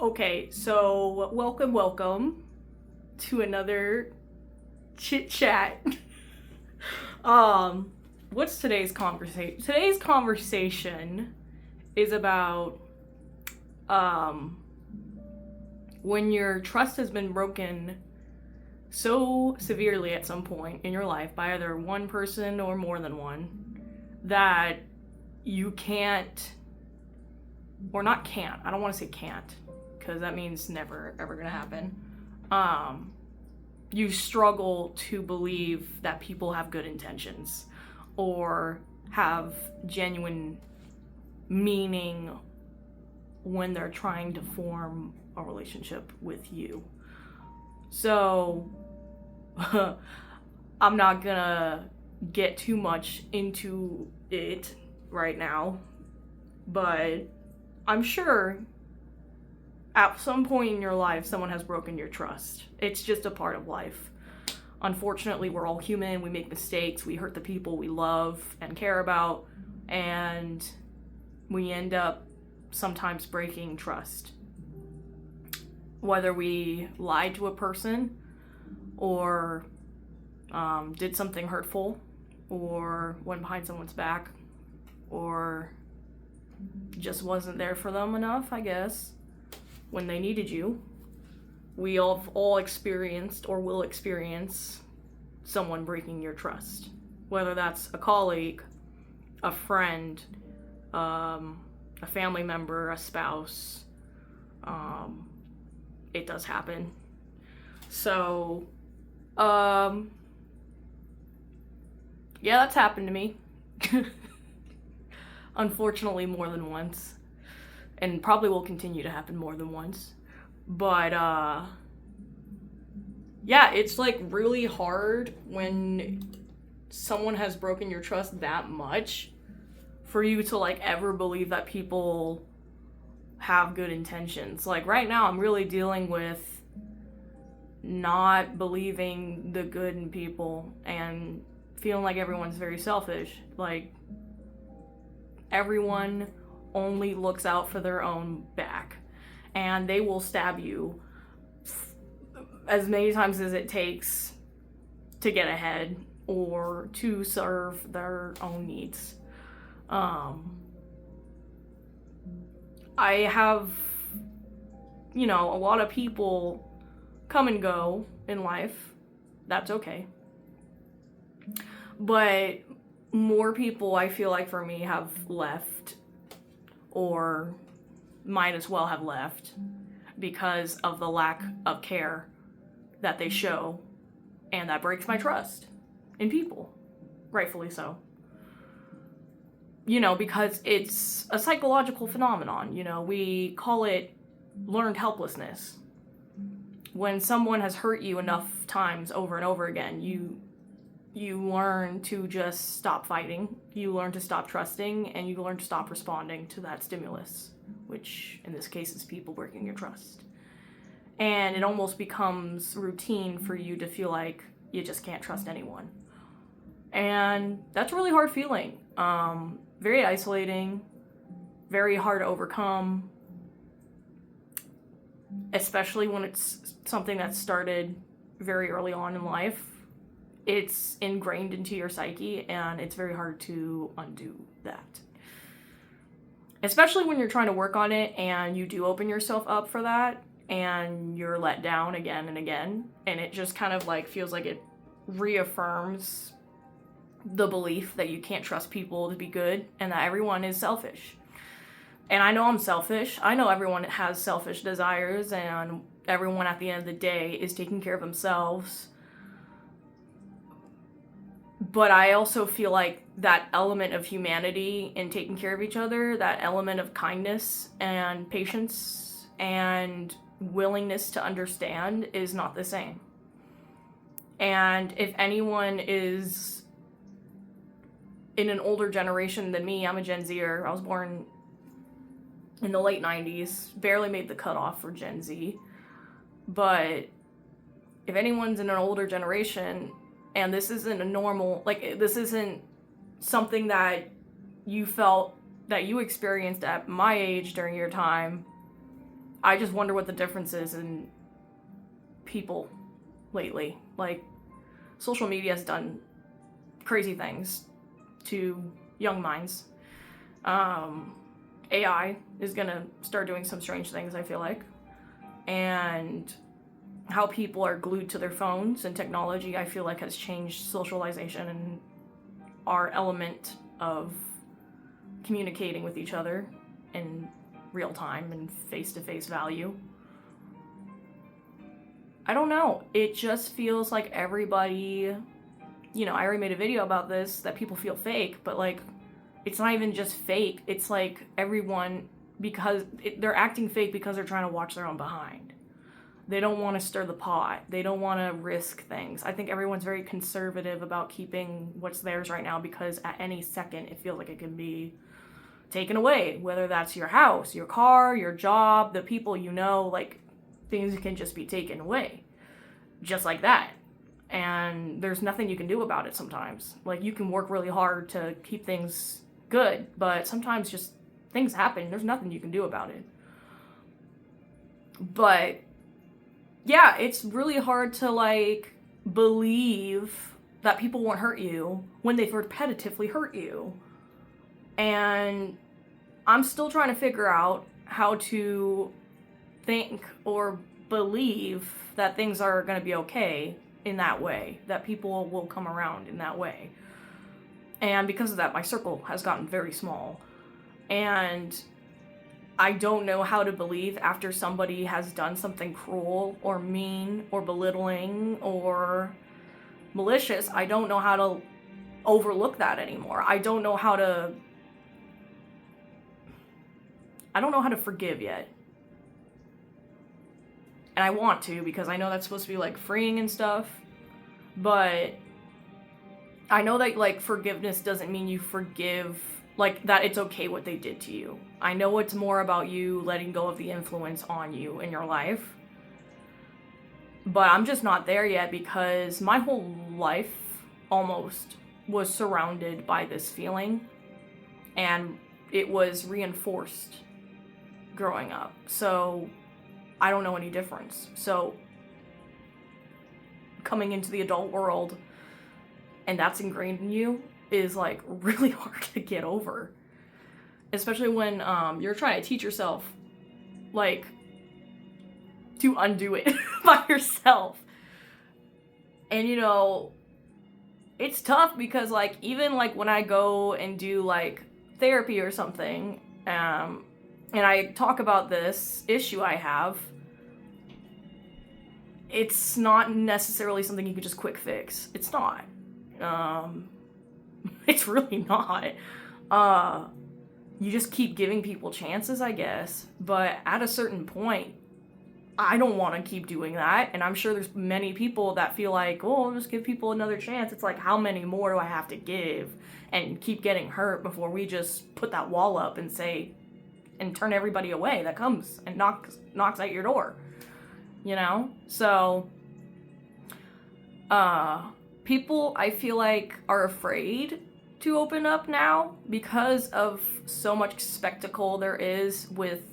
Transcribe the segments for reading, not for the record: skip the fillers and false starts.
Okay, so welcome to another chit chat. um, what's today's conversation? Today's conversation is about um when your trust has been broken so severely at some point in your life by either one person or more than one that you can't, or not can't, I don't want to say can't because that means never ever gonna happen. um you struggle to believe that people have good intentions or have genuine meaning when they're trying to form a relationship with you. So I'm not gonna get too much into it right now, but I'm sure at some point in your life someone has broken your trust. It's just a part of life. Unfortunately, we're all human. We make mistakes. We hurt the people we love and care about, and we end up sometimes breaking trust. Whether we lied to a person or did something hurtful or went behind someone's back or just wasn't there for them enough, I guess, when they needed you. We all experienced or will experience someone breaking your trust. Whether that's a colleague, a friend, a family member, a spouse. It does happen. So, yeah, that's happened to me. Unfortunately, more than once. And probably will continue to happen more than once. But, yeah, it's like really hard when someone has broken your trust that much for you to like ever believe that people have good intentions. Like right now, I'm really dealing with not believing the good in people and feeling like everyone's very selfish. Like everyone only looks out for their own back, and they will stab you as many times as it takes to get ahead or to serve their own needs. I have, a lot of people come and go in life. That's okay. But more people, I feel like for me, have left or might as well have left because of the lack of care that they show, and that breaks my trust in people, rightfully so. Because it's a psychological phenomenon. We call it learned helplessness. When someone has hurt you enough times over and over again, you learn to just stop fighting, you learn to stop trusting, and you learn to stop responding to that stimulus, which in this case is people breaking your trust. And it almost becomes routine for you to feel like you just can't trust anyone. And that's a really hard feeling. Very isolating, very hard to overcome, especially when it's something that started very early on in life. It's ingrained into your psyche, and it's very hard to undo that. Especially when you're trying to work on it and you do open yourself up for that, and you're let down again and again, and it just kind of like feels like it reaffirms the belief that you can't trust people to be good and that everyone is selfish. And I know I'm selfish. I know everyone has selfish desires, and everyone at the end of the day is taking care of themselves. But I also feel like that element of humanity in taking care of each other, that element of kindness and patience and willingness to understand, is not the same. And if anyone is in an older generation than me, I'm a Gen Zer. I was born in the late 90s, barely made the cutoff for Gen Z. But if anyone's in an older generation and this isn't a normal, like this isn't something that you felt that you experienced at my age during your time, I just wonder what the difference is in people lately. Like, social media has done crazy things to young minds. AI is gonna start doing some strange things, I feel like. And how people are glued to their phones and technology, I feel like, has changed socialization and our element of communicating with each other in real time and face-to-face value. I don't know. It just feels like everybody, I already made a video about this, that people feel fake, but like, it's not even just fake. It's like everyone, because they're acting fake because they're trying to watch their own behind. They don't want to stir the pot. They don't want to risk things. I think everyone's very conservative about keeping what's theirs right now because at any second it feels like it can be taken away. Whether that's your house, your car, your job, the people you know, like, things can just be taken away. Just like that. And there's nothing you can do about it sometimes. Like, you can work really hard to keep things good, but sometimes just things happen. There's nothing you can do about it. But yeah, it's really hard to like believe that people won't hurt you when they've repetitively hurt you. And I'm still trying to figure out how to think or believe that things are going to be okay in that way, that people will come around in that way. And because of that, my circle has gotten very small. And I don't know how to believe after somebody has done something cruel or mean or belittling or malicious. I don't know how to overlook that anymore. I don't know how to forgive yet. And I want to, because I know that's supposed to be like freeing and stuff. But I know that like forgiveness doesn't mean you forgive, like that it's okay what they did to you. I know it's more about you letting go of the influence on you in your life. But I'm just not there yet because my whole life almost was surrounded by this feeling. And it was reinforced growing up. So I don't know any difference. So coming into the adult world and that's ingrained in you is like really hard to get over. Especially when you're trying to teach yourself like to undo it by yourself. And it's tough because like even like when I go and do like therapy or something, and I talk about this issue I have, it's not necessarily something you can just quick fix. It's not. It's really not. You just keep giving people chances, I guess. But at a certain point, I don't want to keep doing that. And I'm sure there's many people that feel like, oh, I'll just give people another chance. It's like, how many more do I have to give and keep getting hurt before we just put that wall up and say, and turn everybody away that comes and knocks at your door, So, people, I feel like, are afraid to open up now because of so much spectacle there is with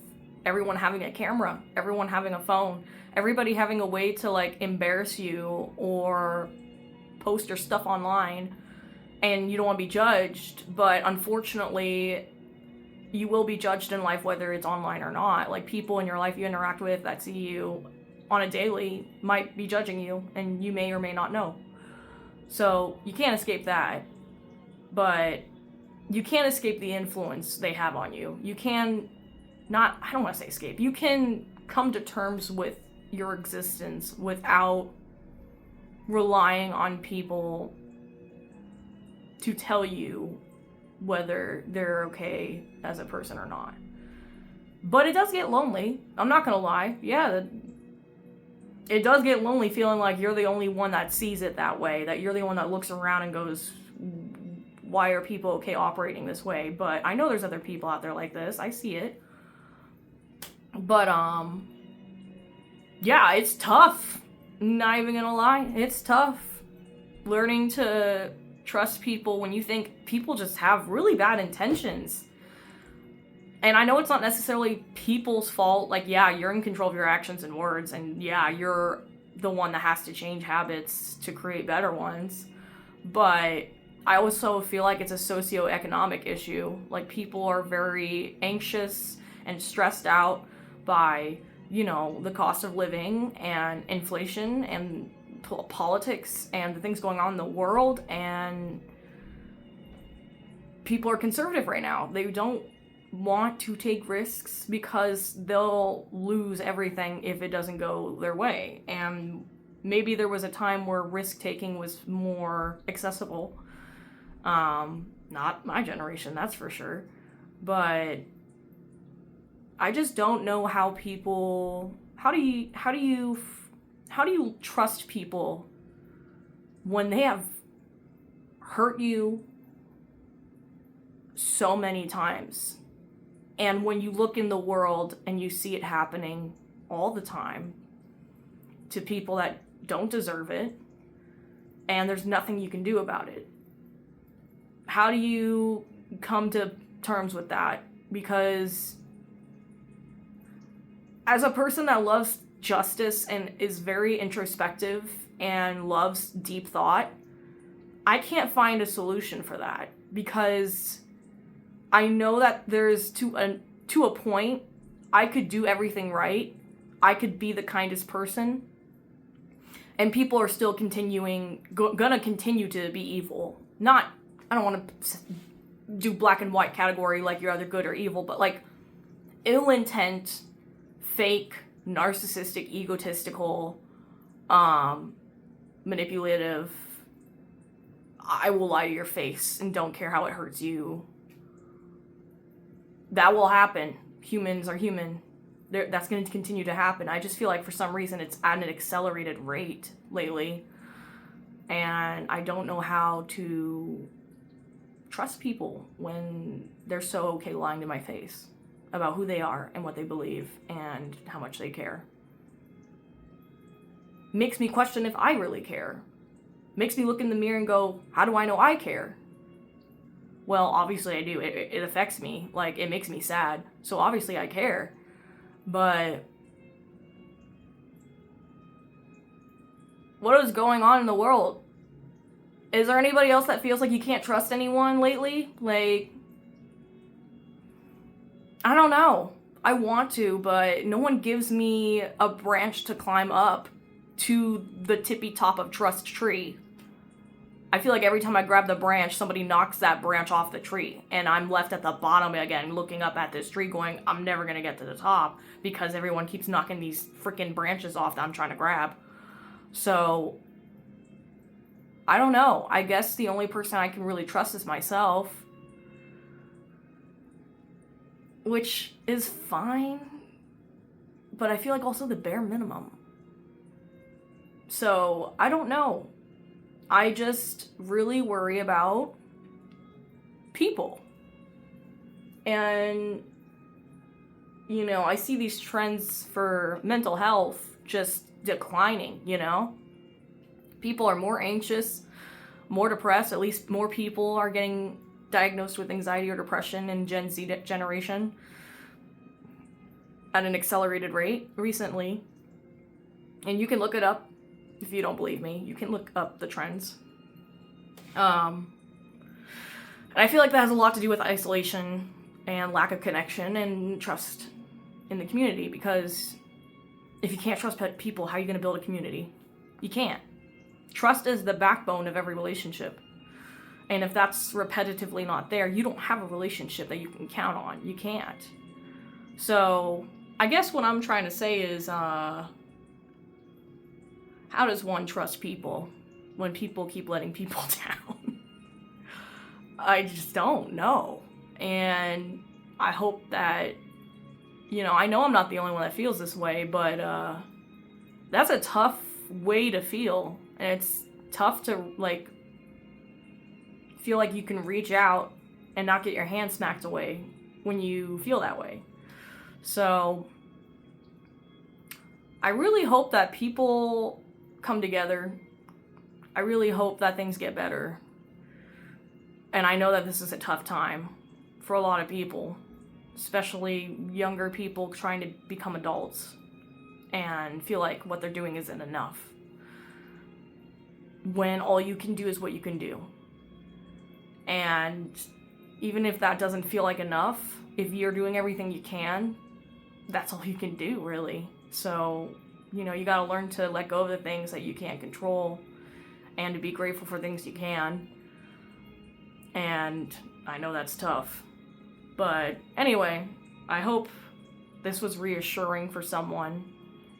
everyone having a camera, everyone having a phone, everybody having a way to like embarrass you or post your stuff online, and you don't want to be judged, but unfortunately you will be judged in life whether it's online or not. Like, people in your life you interact with that see you on a daily might be judging you, and you may or may not know. So you can't escape that, but you can't escape the influence they have on you. You can not, I don't want to say escape, you can come to terms with your existence without relying on people to tell you whether they're okay as a person or not. But it does get lonely. I'm not gonna lie. Yeah, it does get lonely feeling like you're the only one that sees it that way, that you're the one that looks around and goes, why are people okay operating this way? But I know there's other people out there like this. I see it. But, yeah, it's tough. Not even gonna lie. It's tough. Learning to trust people when you think people just have really bad intentions. And I know it's not necessarily people's fault. Like, yeah, you're in control of your actions and words, and yeah, you're the one that has to change habits to create better ones. But I also feel like it's a socioeconomic issue. Like, people are very anxious and stressed out by, the cost of living and inflation and politics and the things going on in the world, and people are conservative right now. They don't want to take risks because they'll lose everything if it doesn't go their way. And maybe there was a time where risk taking was more accessible. Not my generation, that's for sure. But I just don't know how do you trust people when they have hurt you so many times? And when you look in the world and you see it happening all the time to people that don't deserve it, and there's nothing you can do about it. How do you come to terms with that? Because as a person that loves justice and is very introspective and loves deep thought, I can't find a solution for that, because I know that there's to a point, I could do everything right. I could be the kindest person, and people are still gonna continue to be evil. I don't want to do black and white category like you're either good or evil, but like ill intent, fake, narcissistic, egotistical, manipulative, I will lie to your face and don't care how it hurts you. That will happen. Humans are human. That's going to continue to happen. I just feel like for some reason it's at an accelerated rate lately. And I don't know how to trust people when they're so okay lying to my face about who they are and what they believe and how much they care. Makes me question if I really care. Makes me look in the mirror and go, how do I know I care? Well, obviously I do. It affects me. Like, it makes me sad. So obviously I care. But what is going on in the world? Is there anybody else that feels like you can't trust anyone lately? Like, I don't know. I want to, but no one gives me a branch to climb up to the tippy top of trust tree. I feel like every time I grab the branch, somebody knocks that branch off the tree, and I'm left at the bottom again, looking up at this tree going, I'm never gonna get to the top because everyone keeps knocking these freaking branches off that I'm trying to grab. So, I don't know. I guess the only person I can really trust is myself, which is fine, but I feel like also the bare minimum. So, I don't know. I just really worry about people. And, I see these trends for mental health just declining, People are more anxious, more depressed. At least more people are getting diagnosed with anxiety or depression in Gen Z generation at an accelerated rate recently. And you can look it up. If you don't believe me, you can look up the trends. And I feel like that has a lot to do with isolation and lack of connection and trust in the community, because if you can't trust people, how are you going to build a community? You can't. Trust is the backbone of every relationship. And if that's repetitively not there, you don't have a relationship that you can count on. You can't. So, I guess what I'm trying to say is, how does one trust people when people keep letting people down? I just don't know. And I hope that, I know I'm not the only one that feels this way, but that's a tough way to feel. And it's tough to, feel like you can reach out and not get your hand smacked away when you feel that way. So, I really hope that people come together. I really hope that things get better. And I know that this is a tough time for a lot of people. especially younger people trying to become adults and feel like what they're doing isn't enough, when all you can do is what you can do. And even if that doesn't feel like enough, if you're doing everything you can, that's all you can do, really. So, you gotta learn to let go of the things that you can't control and to be grateful for things you can. And I know that's tough. But anyway, I hope this was reassuring for someone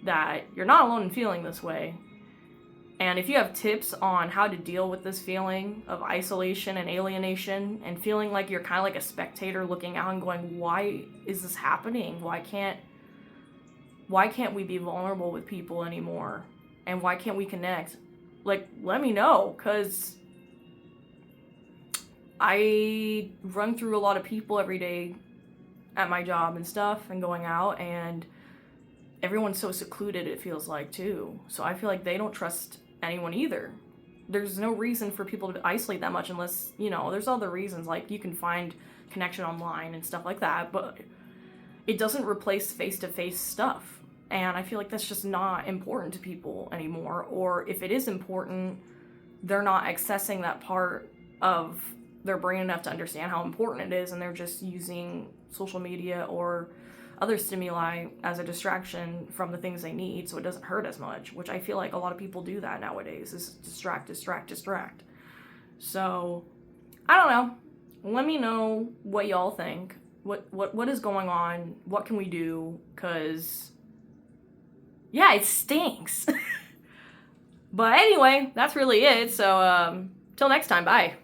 that you're not alone in feeling this way. And if you have tips on how to deal with this feeling of isolation and alienation and feeling like you're kind of like a spectator looking out and going, why is this happening? Why can't we be vulnerable with people anymore? And why can't we connect? Like, let me know, because I run through a lot of people every day at my job and stuff and going out, and everyone's so secluded, it feels like, too. So I feel like they don't trust anyone either. There's no reason for people to isolate that much unless, there's other reasons, like you can find connection online and stuff like that, but it doesn't replace face-to-face stuff. And I feel like that's just not important to people anymore. Or if it is important, they're not accessing that part of their brain enough to understand how important it is, and they're just using social media or other stimuli as a distraction from the things they need, so it doesn't hurt as much, which I feel like a lot of people do that nowadays, is distract. So, I don't know. Let me know what y'all think. What is going on? What can we do? Because, yeah, it stinks. But anyway, that's really it. So, till next time, bye.